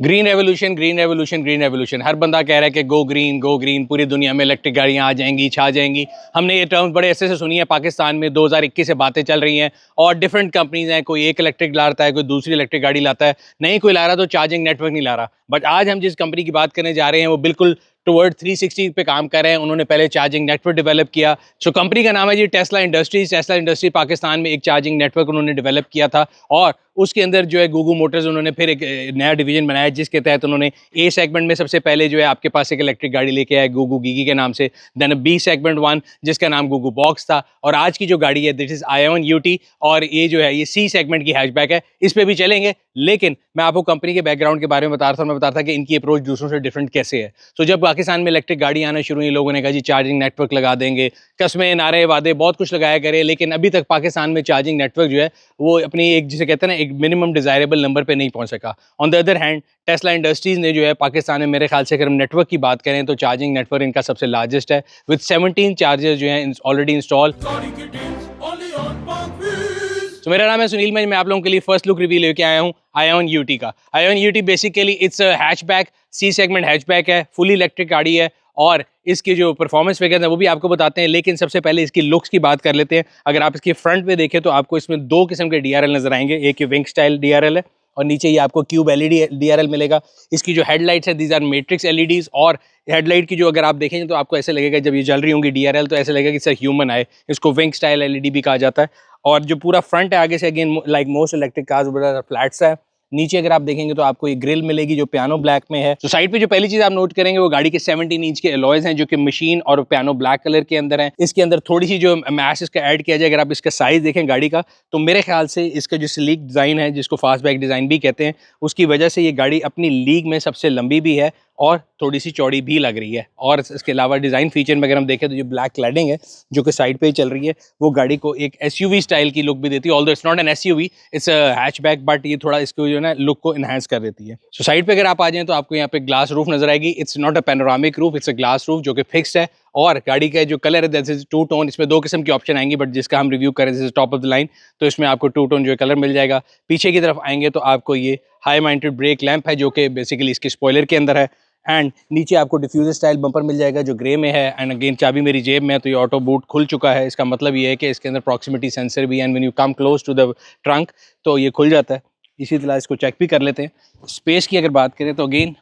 Green revolution, green revolution, green revolution, हर बंदा कह रहा है कि गो ग्रीन, पूरी दुनिया में इलेक्ट्रिक गाड़ियां आ जाएंगी, छा जाएंगी। हमने ये टर्म्स बड़े ऐसे से सुनी है, पाकिस्तान में 2021 से बातें चल रही हैं और डिफरेंट कंपनीज हैं, कोई एक इलेक्ट्रिक लाता है, कोई दूसरी इलेक्ट्रिक गाड़ी लाता है, नहीं कोई ला रहा तो चार्जिंग नेटवर्क नहीं ला रहा। बट आज हम जिस कंपनी की बात करने जा रहे हैं वो बिल्कुल टुवर्ड 360 पे काम कर रहे हैं। उन्होंने पहले चार्जिंग नेटवर्क डेवलप किया। सो कंपनी का नाम है जी Tesla Industries. Tesla industry Pakistan में एक चार्जिंग नेटवर्क उन्होंने डेवलप किया था और उसके अंदर जो है गूगू मोटर्स उन्होंने फिर एक नया डिवीजन बनाया जिसके तहत उन्होंने ए सेगमेंट में सबसे पहले जो है आपके पास एक इलेक्ट्रिक गाड़ी लेके आए गूगू गीगी के नाम से, देन बी सेगमेंट 1 जिसका नाम गूगू बॉक्स था, और आज की जो गाड़ी है दिस इज आयोन यूटी, और ये जो है ये सी सेगमेंट की हैचबैक है। इस पे भी चलेंगे, लेकिन मैं आपको कंपनी के बैकग्राउंड के बारे में बता रहा था। मैं बता रहा था कि इनकी अप्रोच दूसरों से डिफरेंट कैसे है। तो जब पाकिस्तान में इलेक्ट्रिक गाड़ी आना शुरू हुई, लोगों ने कहा जी चार्जिंग नेटवर्क लगा देंगे, कस्में नारे वादे बहुत कुछ लगाया करे, लेकिन अभी तक पाकिस्तान में चार्जिंग नेटवर्क जो है वो अपनी एक जिसे कहते हैं ना एक मिनिमम डिजायरेबल नंबर पे नहीं पहुंच सका। On the other hand Tesla industries ने जो है पाकिस्तान में, मेरे ख्याल से अगर हम नेटवर्क की बात करें तो चार्जिंग नेटवर्क इनका सबसे लार्जेस्ट है विद 17 चार्जर्स जो हैं ऑलरेडी इंस्टॉल। तो मेरा नाम है सुनील, मैं आप लोगों के लिए फर्स्ट लुक रिव्यू लेके आया हूँ आयोन यूटी का। Aion UT basically it's hatchback, C segment hatchback है, फुली इलेक्ट्रिक गाड़ी है और इसकी जो परफॉर्मेंस वगैरह है वो भी आपको बताते हैं। लेकिन सबसे पहले इसकी लुक्स की बात कर लेते हैं। अगर आप इसके फ्रंट पे देखें तो आपको इसमें दो किस्म के डीआरएल नजर आएंगे। एक ये विंग स्टाइल डीआरएल है और नीचे ये आपको क्यूब एलईडी डीआरएल मिलेगा। इसकी जो हेडलाइट्स है दीज आर मैट्रिक्स एलईडीज, और हेडलाइट की जो अगर आप देखेंगे तो आपको ऐसे लगेगा जब ये जल रही होंगी डीआरएल तो ऐसे लगेगा कि सर ह्यूमन आए। इसको विंग स्टाइल एलईडी भी कहा जाता है। और जो पूरा फ्रंट है आगे से again like most electric cars flats है। नीचे अगर आप देखेंगे तो आपको ये ग्रिल मिलेगी जो पियानो ब्लैक में है। तो साइड पे जो पहली चीज आप नोट करेंगे वो गाड़ी के 17 इंच के अलॉयज हैं जो कि मशीन और पियानो ब्लैक कलर के अंदर हैं। इसके अंदर थोड़ी सी जो मैश इसका ऐड किया जाए, अगर आप इसका साइज देखें गाड़ी का, तो मेरे ख्याल से इसका जो स्लीक डिजाइन है जिसको फास्टबैक डिजाइन भी कहते हैं, उसकी वजह से ये गाड़ी अपनी लीग में सबसे लंबी भी है और थोड़ी सी चौड़ी भी लग रही है। और इसके अलावा डिज़ाइन फीचर में अगर हम देखें तो जो ब्लैक क्लैडिंग है जो कि साइड पे ही चल रही है वो गाड़ी को एक एसयूवी स्टाइल की लुक भी देती है। Although it's not an SUV, it's a hatchback, but ये थोड़ा इसको जो है ना लुक को इनहांस कर देती है। सो साइड पे अगर आप आ जाएं तो आपको यहाँ पे ग्लास रूफ नजर आएगी। It's not a panoramic roof, it's a glass roof जो कि फिक्स्ड है। और गाड़ी का जो कलर है दैट इज टू टोन। इसमें दो किस्म की ऑप्शन आएंगी बट जिसका हम रिव्यू करें this is top of the line, तो इसमें आपको टू टोन जो कलर मिल जाएगा। पीछे की तरफ आएंगे तो आपको ये हाई माउंटेड ब्रेक लैंप है जो कि बेसिकली इसके स्पॉइलर के अंदर है। एंड नीचे आपको डिफ्यूजर स्टाइल बम्पर मिल जाएगा जो ग्रे में है। एंड अगेन चाबी मेरी जेब में है तो ये ऑटो बूट खुल चुका है। इसका मतलब ये है कि इसके अंदर प्रॉक्सिमिटी सेंसर भी है and when you come close to the trunk तो ये खुल जाता है। इसी तरह इसको चेक भी कर लेते हैं। स्पेस की अगर बात करें तो again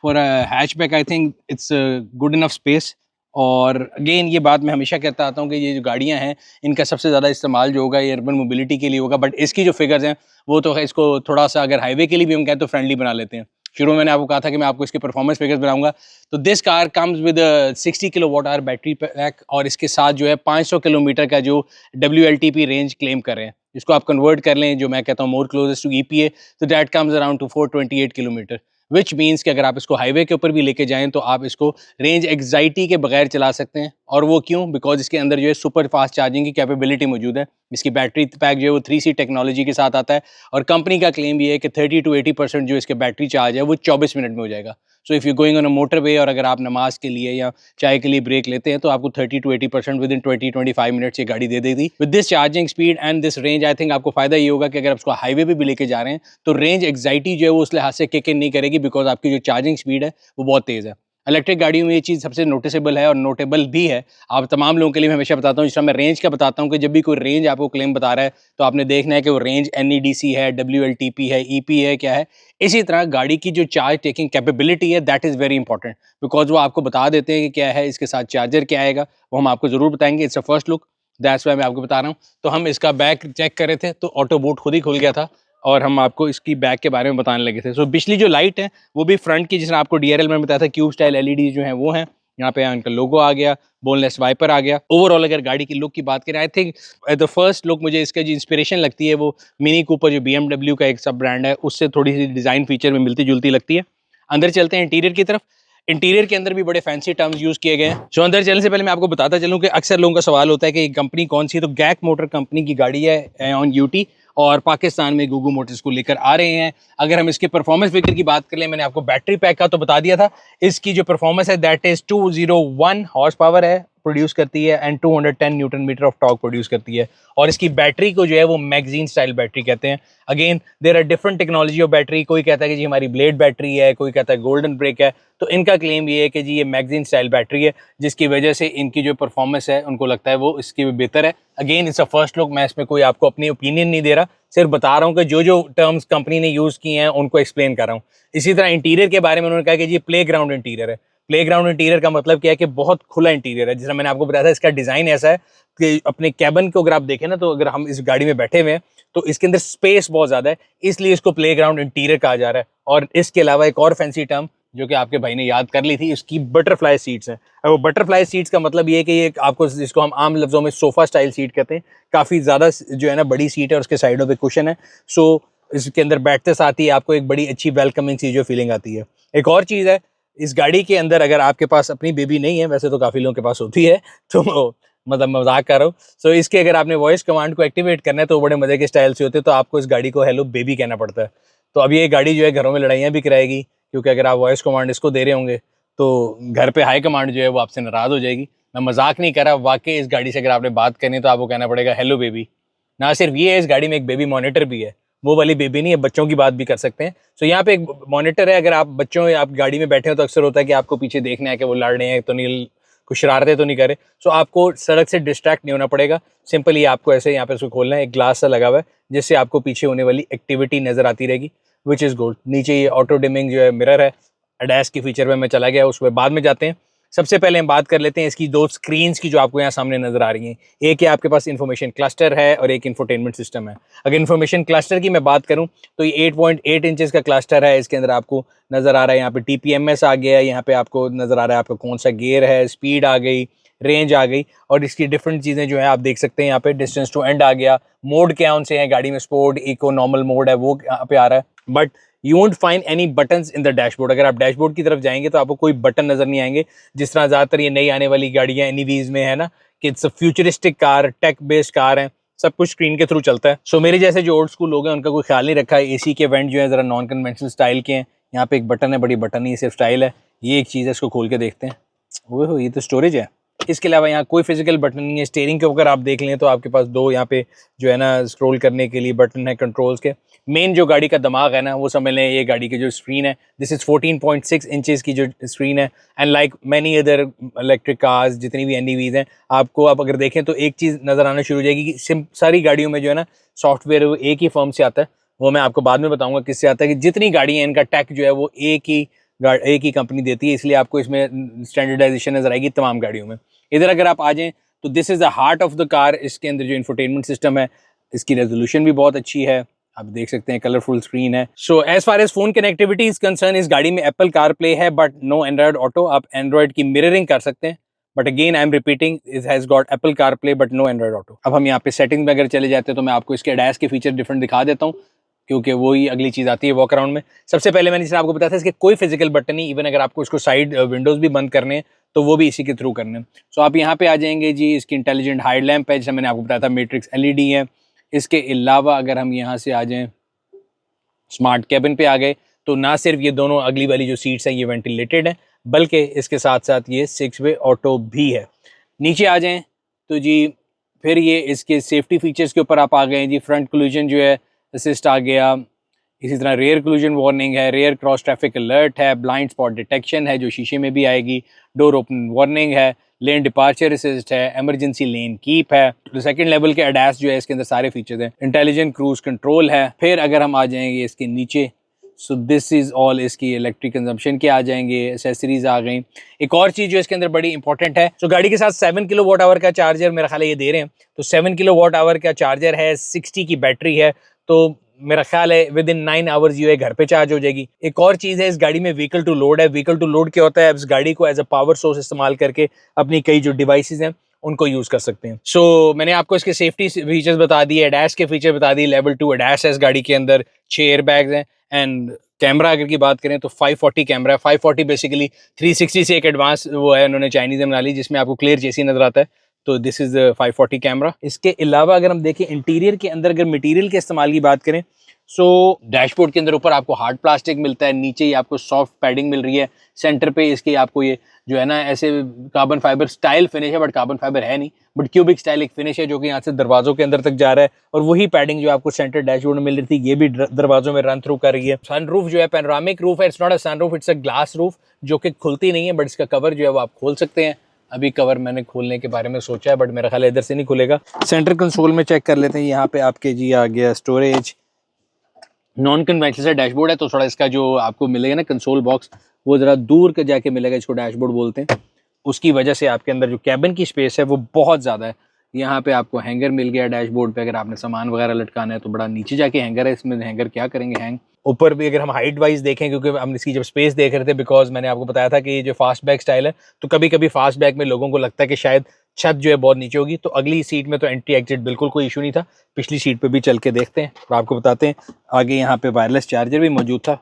for a hatchback I think it's good enough space. और अगेन ये बात मैं हमेशा कहता आता हूँ कि ये जो गाड़ियाँ हैं इनका सबसे ज़्यादा इस्तेमाल जो होगा ये अर्बन मोबिलिटी के लिए होगा, बट इसकी जो फिगर्स हैं वो तो इसको थोड़ा सा अगर हाईवे के लिए भी हम कहें तो फ्रेंडली बना लेते हैं। शुरू में मैंने आपको कहा था कि मैं आपको इसके परफॉर्मेंस फिगर्स बनाऊंगा। तो this car comes with 60 kilowatt hour battery pack और इसके साथ जो है 500 किलोमीटर का जो WLTP रेंज क्लेम कर रहे हैं। इसको आप कन्वर्ट कर लें जो मैं कहता हूँ मोर क्लोजेस्ट टू EPA, तो that comes around two 428 kilometre, which means कि अगर आप इसको हाईवे के ऊपर भी लेके जाएं तो आप इसको रेंज एग्जाइटी के बगैर चला सकते हैं। और वो क्यों? बिकॉज इसके अंदर जो है सुपर फास्ट चार्जिंग की कैपेबिलिटी मौजूद है। इसकी बैटरी पैक जो है वो 3C टेक्नोलॉजी के साथ आता है और कंपनी का क्लेम ये है कि 30 to 80% जो इसके बैटरी चार्ज है वो 24 मिनट में हो जाएगा। So if you going on a motorway और अगर आप नमाज के लिए या चाय के लिए ब्रेक लेते हैं तो आपको 30 to 80% विद इन 20-25 मिनट्स ये गाड़ी दे देगी। With this charging speed and this range I think आपको फायदा ये होगा कि अगर आप उसको हाईवे पे भी लेके जा रहे हैं तो रेंज एग्जाइटी जो है वो उस लिहाज से किक इन नहीं करेगी बिकॉज आपकी जो चार्जिंग स्पीड है वो बहुत तेज़ है। इलेक्ट्रिक गाड़ियों में ये चीज़ सबसे नोटिसेबल है और नोटेबल भी है। आप तमाम लोगों के लिए मैं हमेशा बताता हूँ, जिस तरह मैं रेंज का बताता हूँ कि जब भी कोई रेंज आपको क्लेम बता रहा है तो आपने देखना है कि वो रेंज NEDC है, WLTP है, EP है, क्या है। इसी तरह गाड़ी की जो चार्ज टेकिंग कैपेबिलिटी है that is very important because वो आपको बता देते हैं कि क्या है, इसके साथ चार्जर क्या आएगा वो हम आपको ज़रूर बताएंगे। It's a first look, that's why मैं आपको बता रहा हूँ। तो हम इसका बैक चेक कर रहे थे तो ऑटो बूट खुद ही खुल गया था और हम आपको इसकी बैक के बारे में बताने लगे थे। सो पिछली जो लाइट है वो भी फ्रंट की, जिसने आपको DRL में बताया था क्यूब स्टाइल LED जो है वो है। यहाँ पे इनका लोगो आ गया, बोनलेस वाइपर आ गया। ओवरऑल अगर गाड़ी की लुक की बात करें I think the first look मुझे इसका जो इंस्पिरेशन लगती है वो मिनी कूपर जो BMW का एक सब ब्रांड है उससे थोड़ी सी डिज़ाइन फीचर में मिलती जुलती लगती है। अंदर चलते हैं इंटीरियर की तरफ। इंटीरियर के अंदर भी बड़े फैंसी टर्म्स यूज किए गए हैं। सो अंदर चलने से पहले मैं आपको बताता चलूँ कि अक्सर लोगों का सवाल होता है कि कंपनी कौन सी है। तो गैक मोटर कंपनी की गाड़ी है आयोन यूटी और पाकिस्तान में गूगू मोटर्स को लेकर आ रहे हैं। अगर हम इसके परफॉर्मेंस फिगर की बात कर लें, मैंने आपको बैटरी पैक का तो बता दिया था। इसकी जो परफॉर्मेंस है दैट इज 201 हॉर्स पावर है, प्रोड्यूस करती है and 210 newton meter of torque produce करती है। और इसकी बैटरी को जो है वो मैगजीन स्टाइल बैटरी कहते हैं। Again there are different technology of battery, कोई कहता है कि जी हमारी ब्लेड बैटरी है, कोई कहता है गोल्डन ब्रेक है। तो इनका क्लेम ये है कि जी ये मैगजीन स्टाइल बैटरी है, जिसकी वजह से इनकी जो परफॉर्मेंस है उनको लगता है वो इसकी भी बेहतर है। Again it's a first look, मैं इसमें कोई आपको अपनी ओपिनियन नहीं दे रहा, सिर्फ बता रहा हूँ कि जो जो टर्म्स कंपनी ने यूज़ किए हैं उनको एक्सप्लेन कर रहा हूँ। इसी तरह इंटीरियर के बारे में उन्होंने कहा कि जी प्ले ग्राउंड इंटीरियर है। प्ले ग्राउंड इंटीरियर का मतलब क्या है कि बहुत खुला इंटीरियर है। जैसा मैंने आपको बताया था, इसका डिज़ाइन ऐसा है कि अपने कैबिन को अगर आप देखें ना, तो अगर हम इस गाड़ी में बैठे हुए हैं तो इसके अंदर स्पेस बहुत ज़्यादा है, इसलिए इसको प्ले ग्राउंड इंटीरियर कहा जा रहा है। और इसके अलावा एक और फैंसी टर्म जो कि आपके भाई ने याद कर ली थी, उसकी बटरफ्लाई सीट्स हैं। अब वो बटरफ्लाई सीट्स का मतलब ये है कि ये आपको, जिसको हम आम लफ्ज़ों में सोफ़ा स्टाइल सीट कहते हैं, काफ़ी ज़्यादा जो है ना बड़ी सीट है और उसके साइडों पे कुशन है। सो इसके अंदर बैठते साथ ही आपको एक बड़ी अच्छी वेलकमिंग सी जो फीलिंग आती है। एक और चीज़ है, इस गाड़ी के अंदर अगर आपके पास अपनी बेबी नहीं है, वैसे तो काफ़ी लोगों के पास होती है, तो मतलब मजाक कर रहा हूँ। सो इसके अगर आपने वॉइस कमांड को एक्टिवेट करना है तो बड़े मज़े के स्टाइल से होते हैं, तो आपको इस गाड़ी को हेलो बेबी कहना पड़ता है। तो अब ये गाड़ी जो है घरों में लड़ाइयाँ भी कराएगी, क्योंकि अगर आप वॉइस कमांड इसको दे रहे होंगे तो घर पे हाई कमांड जो है वो आपसे नाराज़ हो जाएगी। मैं मजाक नहीं कर रहा, वाकई इस गाड़ी से अगर आपने बात करनी तो आपको कहना पड़ेगा हेलो बेबी। ना सिर्फ ये है, इस गाड़ी में एक बेबी मॉनिटर भी है, वो वाली बेबी नहीं है, बच्चों की बात भी कर सकते हैं। सो यहाँ पे एक मॉनिटर है, अगर आप बच्चों या आप गाड़ी में बैठे हो तो अक्सर होता है कि आपको पीछे देखना है कि वो लड़ रहे हैं तो नहीं, कुछ शरारतें तो नहीं करे। सो आपको सड़क से डिस्ट्रैक्ट नहीं होना पड़ेगा, सिंपली आपको ऐसे यहाँ पे उसको खोलना है, एक ग्लास सा लगा हुआ है जिससे आपको पीछे होने वाली एक्टिविटी नज़र आती रहेगी, विच इज़ गुड। नीचे ये ऑटो डिमिंग जो है मिरर है, एडैस की फीचर पे मैं चला गया, उस पर बाद में जाते हैं। सबसे पहले हम बात कर लेते हैं इसकी दो स्क्रीन्स की जो आपको यहाँ सामने नज़र आ रही हैं। एक है आपके पास इन्फॉर्मेशन क्लस्टर है और एक इंफोटेनमेंट सिस्टम है। अगर इन्फॉर्मेशन क्लस्टर की मैं बात करूँ तो ये 8.8 इंचेस का क्लस्टर है। इसके अंदर आपको नज़र आ रहा है यहाँ पे TPMS आ गया है, यहाँ पे आपको नज़र आ रहा है आपका कौन सा गियर है, स्पीड आ गई, रेंज आ गई, और इसकी डिफरेंट चीज़ें जो है आप देख सकते हैं। यहाँ पे डिस्टेंस टू एंड आ गया, मोड क्या उनसे हैं गाड़ी में, स्पोर्ट, इको, नॉर्मल मोड है वो यहाँ पे आ रहा है। But you won't find any buttons in the dashboard. अगर आप डैशबोर्ड की तरफ जाएंगे तो आपको कोई बटन नजर नहीं आएंगे, जिस तरह ज़्यादातर ये नई आने वाली गाड़ियाँ NEVs में है ना, कि it's a futuristic car, tech based car है, सब कुछ स्क्रीन के थ्रू चलता है। सो मेरे जैसे जो ओल्ड स्कूल लोग हैं उनका कोई ख्याल नहीं रखा है, AC के वेंट जो है ज़रा नॉन कन्वेंशनल स्टाइल के हैं। यहाँ पे एक बटन है, बड़ी बटन नहीं, सिर्फ स्टाइल है। ये एक चीज़ है, इसको खोल के देखते हैं। वो ये तो स्टोरेज है। इसके अलावा यहाँ कोई फिजिकल बटन नहीं है। स्टीयरिंग के ऊपर आप देख लें तो आपके पास दो यहाँ पे जो है ना स्क्रॉल करने के लिए बटन है कंट्रोल्स के। मेन जो गाड़ी का दिमाग है ना, वो समझ लें ये गाड़ी की जो स्क्रीन है, दिस इज़ 14.6 इंचेस की जो स्क्रीन है। And like many other electric cars, जितनी भी NEVs हैं, आपको आप अगर देखें तो एक चीज़ नज़र आना शुरू हो जाएगी कि सारी गाड़ियों में जो है ना सॉफ्टवेयर वो एक ही फर्म से आता है। वो मैं आपको बाद में बताऊँगा किससे आता है, कि जितनी गाड़ी हैं इनका टेक जो है वो एक ही कंपनी देती है, इसलिए आपको इसमें स्टैंडर्डाइजेशन नज़र आएगी तमाम गाड़ियों में। इधर अगर आप आ जाएं तो this is the heart of the car. इसके अंदर जो इंफोटेनमेंट सिस्टम है, इसकी रेजोल्यूशन भी बहुत अच्छी है, आप देख सकते हैं, कलरफुल स्क्रीन है। So as far as phone connectivity is concerned, इस गाड़ी में एप्पल कार प्ले है बट नो एंड्रॉयड ऑटो। आप एंड्रॉयड की मिररिंग कर सकते हैं, but again I am repeating, it has got Apple CarPlay but no Android Auto. अब हम यहाँ पे सेटिंग में अगर चले जाते हैं तो मैं आपको इसके ADAS के फीचर डिफरेंट दिखा देता हूँ, क्योंकि वही अगली चीज़ आती है वॉक अराउंड में। सबसे पहले मैंने जैसे आपको बताया था, इसके कोई फिजिकल बटन नहीं, इवन अगर आपको इसको साइड विंडोज़ भी बंद करने हैं तो वो भी इसी के थ्रू करने हैं। सो आप यहाँ पे आ जाएंगे जी, इसकी इंटेलिजेंट हाइड लैम्प है, जैसे मैंने आपको बताया था मैट्रिक्स LED है। इसके अलावा अगर हम यहाँ से आ जाएँ स्मार्ट कैबिन पे आ गए तो ना सिर्फ ये दोनों अगली वाली जो सीट्स हैं ये वेंटिलेटेड है, बल्कि इसके साथ साथ ये 6 वे ऑटो भी है। नीचे आ जाएँ तो जी फिर ये इसके सेफ्टी फीचर्स के ऊपर आप आ गए जी। फ्रंट कोलिजन जो है असिस्ट आ गया, इसी तरह रेयर कोलिजन वार्निंग है, रेयर क्रॉस ट्रैफिक अलर्ट है, ब्लाइंड स्पॉट डिटेक्शन है जो शीशे में भी आएगी, डोर ओपन वार्निंग है, लेन डिपार्चर असिस्ट है, इमरजेंसी लेन कीप है। तो सेकंड लेवल के ADAS जो है इसके अंदर सारे फीचर्स हैं। इंटेलिजेंट क्रूज कंट्रोल है। फिर अगर हम आ जाएंगे इसके नीचे, सो दिस इज़ ऑल इसकी इलेक्ट्रिक कंजम्पशन के आ जाएंगे, एसेसरीज आ गई। एक और चीज़ जो इसके अंदर बड़ी इंपॉर्टेंट है, तो गाड़ी के साथ 7 किलोवाट आवर का चार्जर मेरा ख्याल है ये दे रहे हैं, तो 7 किलोवाट आवर का चार्जर है, 60 की बैटरी है, तो मेरा ख्याल है विद इन 9 आवर्स जो है घर पे चार्ज हो जाएगी। एक और चीज़ है, इस गाड़ी में व्हीकल टू लोड है। व्हीकल टू लोड क्या होता है, इस गाड़ी को एज अ पावर सोर्स इस्तेमाल करके अपनी कई जो डिवाइसेज हैं उनको यूज़ कर सकते हैं। सो मैंने आपको इसके सेफ्टी फीचर्स बता दिए, ADAS के फीचर बता दिए। लेवल 2 ADAS है इस गाड़ी के अंदर, 6 एयर बैग्स हैं। एंड कैमरा अगर की बात करें तो 540 कैमरा है। 540 बेसिकली 360 से एक एडवांस वो है, उन्होंने चाइनीज़ में बना ली, जिसमें आपको क्लियर चेसी नज़र आता है। तो दिस इज़ 540 कैमरा। इसके अलावा अगर हम देखें इंटीरियर के अंदर, अगर मटीरियल के इस्तेमाल की बात करें सो डैशबोर्ड के अंदर ऊपर आपको हार्ड प्लास्टिक मिलता है, नीचे ही आपको सॉफ्ट पैडिंग मिल रही है, सेंटर पे इसकी आपको ये जो है ना ऐसे कार्बन फाइबर स्टाइल फिनिश है, बट कार्बन फाइबर है नहीं, बट क्यूबिक स्टाइल एक फिनिश है जो कि यहाँ से दरवाजों के अंदर तक जा रहा है। और वही पैडिंग जो आपको सेंटर डैशबोर्ड में मिल रही थी ये भी दरवाजों में रन थ्रू कर रही है। सनरूफ जो है पैनोरामिक रूफ है, it's not a sunroof, it's a glass roof जो कि खुलती नहीं है, बट इसका कवर जो है वो आप खोल सकते हैं। अभी कवर मैंने खोलने के बारे में सोचा है, बट मेरा ख्याल है इधर से नहीं खुलेगा। सेंटर कंसोल में चेक कर लेते हैं, यहाँ पे आपके जी आ गया स्टोरेज। नॉन कन्वेंशनल डैशबोर्ड है तो थोड़ा इसका जो आपको मिलेगा ना कंसोल बॉक्स वो ज़रा दूर के जाके मिलेगा, इसको डैशबोर्ड बोलते हैं। उसकी वजह से आपके अंदर जो कैबिन की स्पेस है वो बहुत ज़्यादा है। यहाँ पे आपको हैंगर मिल गया डैशबोर्ड पे, अगर आपने सामान वगैरह लटकाना है तो बड़ा नीचे जाके हैंगर है, इसमें हैंगर क्या करेंगे हैंग। ऊपर भी अगर हम हाइट वाइज देखें, क्योंकि हम इसकी जब स्पेस देख रहे थे, बिकॉज मैंने आपको बताया था कि ये जो फास्ट बैक स्टाइल है तो कभी कभी फास्ट बैक में लोगों को लगता है कि शायद छत जो है बहुत नीचे होगी, तो अगली सीट में तो एंट्री एग्जिट बिल्कुल कोई इशू नहीं था। पिछली सीट पे भी चल के देखते हैं और आपको बताते हैं। आगे यहाँ पे वायरलेस चार्जर भी मौजूद था,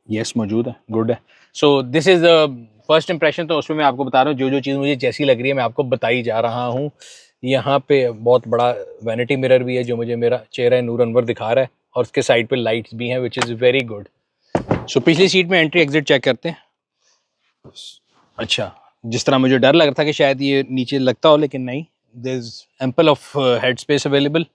यस मौजूद है, गुड है। So this is the first impression. तो उसमें मैं आपको बता रहा हूँ जो चीज़ मुझे जैसी लग रही है मैं आपको बताई जा रहा हूँ। यहाँ पे बहुत बड़ा वैनिटी मिरर भी है जो मुझे मेरा चेहरा नूर अनवर दिखा रहा है, और उसके साइड पे लाइट्स भी हैं विच इज़ वेरी गुड। सो पिछली सीट में एंट्री एग्जिट चेक करते हैं। अच्छा, जिस तरह मुझे डर लग रहा था कि शायद ये नीचे लगता हो, लेकिन नहीं, there is ample of head space available.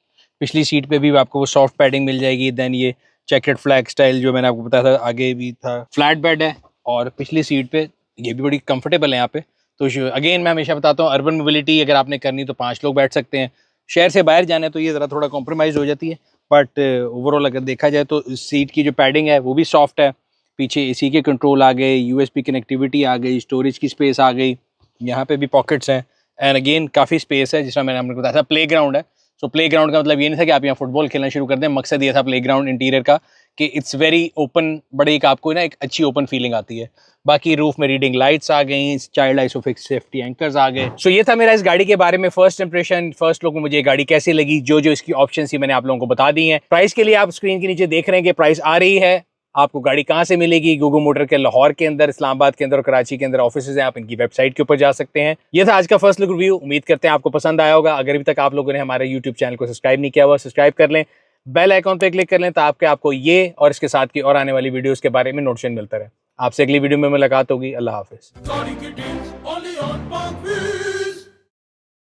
पिछली सीट पे भी आपको वो सॉफ्ट पैडिंग मिल जाएगी। देन ये चेकर्ड फ्लैग स्टाइल जो मैंने आपको बताया था आगे भी था, फ्लैट बेड है, और पिछली सीट पे ये भी बड़ी कंफर्टेबल है यहाँ पे। तो अगेन मैं हमेशा बताता हूँ अर्बन मोबिलिटी अगर आपने करनी तो 5 लोग बैठ सकते हैं। शहर से बाहर जाना है तो ये ज़रा थोड़ा कॉम्प्रोमाइज़ हो जाती है, बट ओवरऑल अगर देखा जाए तो सीट की जो पैडिंग है वो भी सॉफ्ट है। पीछे एसी के कंट्रोल आ गए, यूएसबी कनेक्टिविटी आ गई, स्टोरेज की स्पेस आ गई, यहाँ पे भी पॉकेट्स हैं, एंड अगेन काफ़ी स्पेस है। जिस तरह मैंने आपको बताया था प्ले ग्राउंड है। सो प्ले ग्राउंड का मतलब ये नहीं था कि आप यहाँ फुटबॉल खेलना शुरू कर दें, मकसद ये था प्ले ग्राउंड इंटीरियर का कि इट्स वेरी ओपन, बड़े एक आपको ना एक अच्छी ओपन फीलिंग आती है। बाकी रूफ में रीडिंग लाइट्स आ गई, चाइल्ड आइसोफिक्स सेफ्टी एंकर्स आ गए। सो ये था मेरा इस गाड़ी के बारे में फर्स्ट इंप्रेशन, फर्स्ट लुक में मुझे ये गाड़ी कैसी लगी। जो इसकी ऑप्शन थी मैंने आप लोगों को बता दी है। प्राइस के लिए आप स्क्रीन के नीचे देख रहे हैं कि प्राइस आ रही है। आपको गाड़ी कहाँ से मिलेगी? गूगल मोटर के लाहौर के अंदर, इस्लामाबाद के अंदर और कराची के अंदर ऑफिसेज हैं। आप इनकी वेबसाइट के ऊपर जा सकते हैं। ये था आज का फर्स्ट लुक रिव्यू। उम्मीद करते हैं आपको पसंद आया होगा। अगर अभी तक आप लोगों ने हमारे यूट्यूब चैनल को सब्सक्राइब नहीं किया हुआ, सब्सक्राइब कर लें, बेल आइकॉन पे क्लिक कर लें ताकि आपको ये और इसके साथ की और आने वाली वीडियोस के बारे में नोटिफिकेशन मिलता रहे। आपसे अगली वीडियो में मुलाकात होगी। अल्लाह हाफिज।